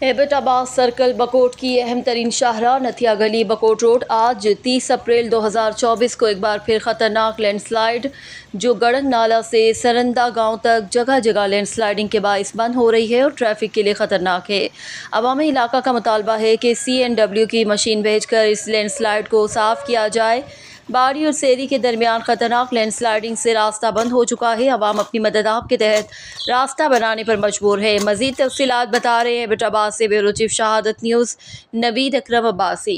Abbottabad circle Bakot की अहम तरीन शाहराह नथिया गली बकोट रोड आज 30 अप्रैल 2024 को एक बार फिर ख़तरनाक लैंडस्लाइड जो गड़न नाला से सरंदा गांव तक जगह जगह लैंडस्लाइडिंग के बाइस बंद हो रही है और ट्रैफिक के लिए ख़तरनाक है। अवामी इलाका का मुतालबा है कि CNW की मशीन भेजकर इस लैंडस्लाइड को साफ़ किया जाए। बाड़ी और सेरी के दरमियान खतरनाक लैंडस्लाइडिंग से रास्ता बंद हो चुका है। अवाम अपनी मदद आप के तहत रास्ता बनाने पर मजबूर है। मजीद तफसीलात बता रहे हैं एबटाबाद से ब्यूरो चीफ शहादत न्यूज़ नवीद अकरम अब्बासी।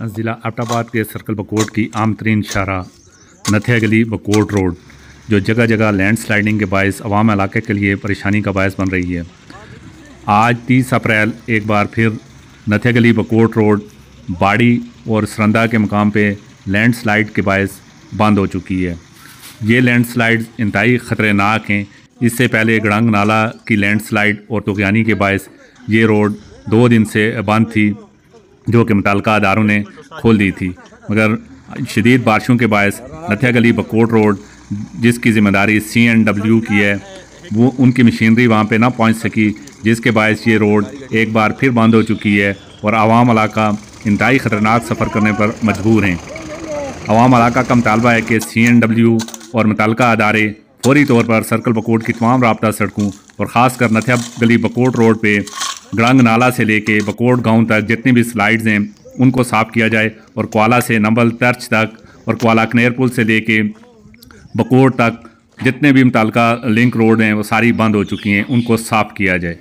ज़िला एबटाबाद के सर्कल बकोट की आम तरीन शाहराह नथिया गली बकोट रोड जो जगह जगह लैंड स्लाइडिंग के बायस अवाम इलाके के लिए परेशानी का बायस बन रही है। आज 30 अप्रैल एक बार फिर नथिया गली बकोट रोड बाड़ी और सरंदा के मकाम पे लैंड स्लाइड के बायस बंद हो चुकी है। ये लैंड स्लाइड इंतहाई ख़तरनाक हैं। इससे पहले गड़ंग नाला की लैंड स्लाइड और तुगयानी के बायस ये रोड 2 दिन से बंद थी, जो कि मुतल्लिका अदारों ने खोल दी थी, मगर शदीद बारिशों के बायस नथिया गली बकोट रोड जिसकी ज़िम्मेदारी CNW की है, वो उनकी मशीनरी वहाँ पे ना पहुँच सकी, जिसके बायस ये रोड एक बार फिर बंद हो चुकी है और आवाम इलाका इंतहाई ख़तरनाक सफ़र करने पर मजबूर हैं। अवाम इलाका का मुतालबा है कि CNW और मुतल्लिका अदारे फौरी तौर पर सर्कल बकोट की तमाम राब्ता सड़कों और ख़ासकर नथिया गली बकोट रोड पे गड़ंग नाला से लेके बकोट गांव तक जितनी भी स्लाइड्स हैं उनको साफ़ किया जाए और क्वाला से नंबल तर्च तक और क्वाला कनेर पुल से लेके बकोट तक जितने भी मुतल्लिका लिंक रोड हैं वो सारी बंद हो चुकी हैं, उनको साफ़ किया जाए।